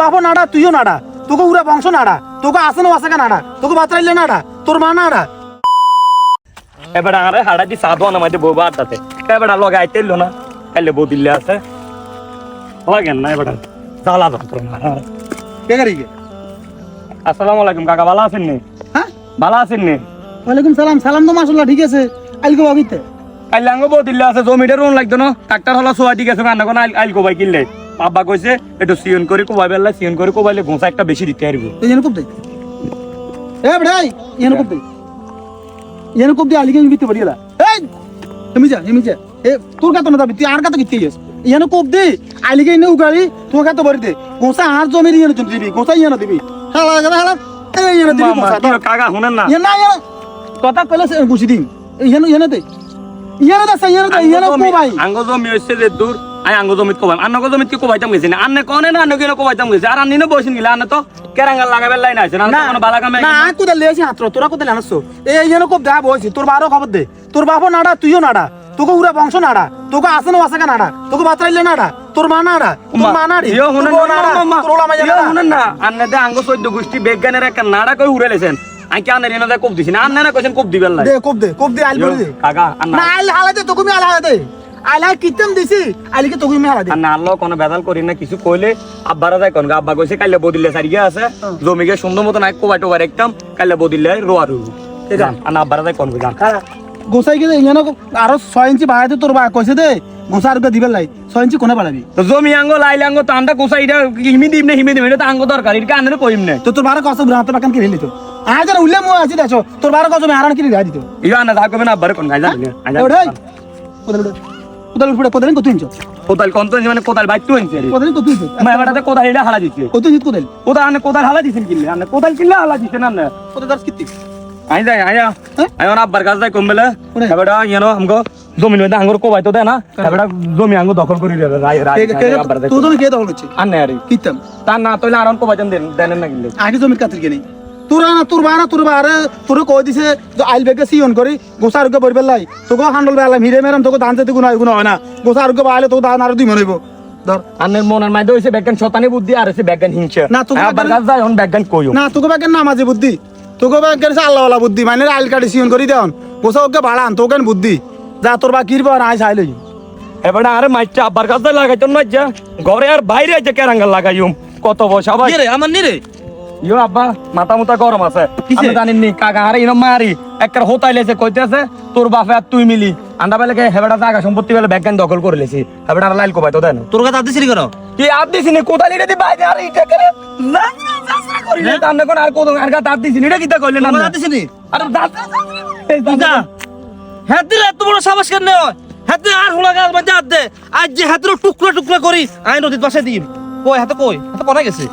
বাপও নাড়া তুইও নাড়া তোকে উড়া বংশ নাড়া তোকে আসে না আসে নাড়া তোকে বাতরাইলে নাড়া তোর মা নাড়া এবার আরে হাড়াটি সাধু না মাঝে বউ বাড়তাতে এবার লগে আইতেইলো না কাইলে বউ দিল্লে আছে লাগেন না এবার জ্বালা যন্ত্রণা কে গাড়িকে আসসালামু আলাইকুম কাকা ভালো আছেন নি হ্যাঁ ভালো আছেন নি ওয়ালাইকুম সালাম সালাম তো মাশাআল্লাহ ঠিক আছে আইলকো বাবিতে কাইলে আঙ্গ বউ দিল্লে আছে জমিটার রুন লাগতো না ট্রাক্টর হলো সোয়া ঠিক আছে কান্না কোন আইল কোবাই কিনলে আব্বা কইছে একটু সিয়ন করে কোবাই বেলা সিয়ন করে কোবাইলে গোঁসা একটা বেশি দিতে পারবো তুই যেন কুপ দে এ ভাই যেন কুপ দে যেন কুপ দে আলিকে বিতে পড়িলা এই তুমি যা এ তোর কাছে না দাবি তুই আর কাছে কিতে যাস যেন কুপ দে আলিকে নে উগাড়ি তোর কাছে ভরি দে গোসা আর জমি দিয়ে চুন দিবি গোসা যেন দিবি হালা হালা এই যেন দিবি গোসা কাকা শুনেন না না কথা কইলে গুছি দিম যেন দে যেন দে যেন কো ভাই আঙ্গ জমি হইছে যে দূর আই আঙ্গ জমিত কোবাই আন্নগ জমিত কি কোবাইতাম গেছি না আন্নে কোনে না আন্নে কেন কোবাইতাম গেছি আর আন্নি না বসিন গিলা আন্নে তো কেরাঙ্গাল লাগাবে লাইন আছে না কোনো বালা কামে না তুই দে লেছি হাতর তোরা কোতে লানছ এই যেন কো দা বইছি তোর বারো খবর দে তোর বাপও নাড়া তুইও নাড়া তোকে উড়া বংশ নাড়া তোকে আসে না আসে নাড়া তোকে বাতরাইলে নাড়া তোর মা নাড়া তোর মা নাড়ি ইয়ো শুনেন না তোর ওলা মাইয়া নাড়া শুনেন না আন্নে দে আঙ্গ 14 গোষ্ঠী বিজ্ঞানের একটা নাড়া কই উড়ে লেছেন আই কি আন্নে রেনা দে কোপ দিছি না আন্নে না কইছেন কোপ দিবেন না দে কোপ দে আইল বলি দে কাকা আন্না না আইল হালা দে তোকে মি হালা দে আইলা কিতম দিছি আইলিকে তোকে মি হালা দে আন্না আল্লাহ কোন বেদাল করি না কিছু কইলে আব্বারা যায় কোন আব্বা কইছে কাইলে বদিলে সারিয়া আছে জমিকে সুন্দর মত নাই কোবাই টোবাই একদম কাইলে বদিলে রোয়া রুই ঠিক আছে আন্না আব্বারা যায় কোন কইলাম গোসাই কে যেন আরো 6 ইঞ্চি বাড়াইতে তোর বা কইছে দে গোসা আর দিবেন লাই 6 ইঞ্চি কোনে বাড়াবি তো জমি আঙ্গ লাইলে আঙ্গ তো আন্ডা কোসা এটা হিমি দিম না এটা তো আঙ্গ দরকার এটা আন্নে কইম না তো তোর বারে কষ্ট বুড়া হাতে পাকান কি রেলি তো আজ আর উল্লে মো আছে দেখো তোর বারে কষ্ট মে হারান কি রে দিত ইয়া আন্না দা কবে না আব্বারে কোন গাই জানি ওড়াই কোদাল ফুড়ে কোদাল কত ইঞ্চ কোদাল কোন তো মানে কোদাল বাইত তো ইনছে কোদাল কত ইঞ্চ মা এবারে কোদাল এটা হালা দিছে কত ইঞ্চ কোদাল কোদাল আন্নে কোদাল হালা দিছেন কিলে আন্নে কোদাল কিলে হালা দিছেন আন্নে কত দর্শ কিতি আই যাই আয়া আয় না আব্বার কাছে যাই কমবেলে এবারে ইয়ানো আমগো জমি নয় আঙ্গুর কোবাই তো দেয় না এবারে জমি আঙ্গুর দখল করি রে আব্বার তো তুমি কে দখল হচ্ছে আন্নে আরে কিতাম তা না তইলে আরন কোবাইতেন দেন না কিলে আগে জমির কাতর কে নেই তোরা না তোর বারে তোর কই দিছে যে আইল বেগে সিয়ন করি গোসার কে বইবেল লাই তোকে হান্ডল বেলা হিরে মেরাম তোকে ধান যেতে গুণ হয় না গোসার কে বাইলে তোকে ধান আর দুই মনে হইব ধর আন্নের মনের মাইদে হইছে বেগান শতানি বুদ্ধি আর হইছে বেগান হিংসা না তোকে আব্বার কাছে যাই অন বেগান কইও না তোকে বেগে নামাজি বুদ্ধি তোকে বেগে আল্লাহ ওয়ালা বুদ্ধি মানে আইল কাটি সিয়ন করি দেন গোসা ওকে বাড়ান তোকে বুদ্ধি যা তোর বা কিরবা না আইস আইলই এবারে আরে মাইচা আব্বার কাছে লাগাইতো না যা ঘরে আর বাইরে যে কেরাঙ্গাল লাগাইম কত বসা ভাই রে আমার নি রে ইয়ো আব্বা মাথা মুতা গরম আছে আপনি জানেন নি কাকা আরে ইনো মারি একবার হোতাইলেছে কইতেছে তোর বাপে আর তুই মিলি আন্ডা বেলাকে হেবেটা জায়গা সম্পত্তি বেলা ব্যাগান দখল করে লেছি হেবেটা লাইল কোবাই তো দেন তোর কথা দিছিলি কেন কি আপ দিছিনি কোদাল এটা দি বাইরে আর এটা করে না করি না আন্ডা কোন আর কোদ আর গা দাঁত দিছিনি এটা কিটা কইলেন তোর না কথা দিছিলি আরে দাঁত বুঝা হ্যাঁ দিলে এত বড় সাবাস কেন হয় হ্যাঁ আর হুলা গাল বাজা দে আজ যে হাতের টুকরা টুকরা করি আই নদীর পাশে দিম কই হাতে কই হাতে পড়া গেছে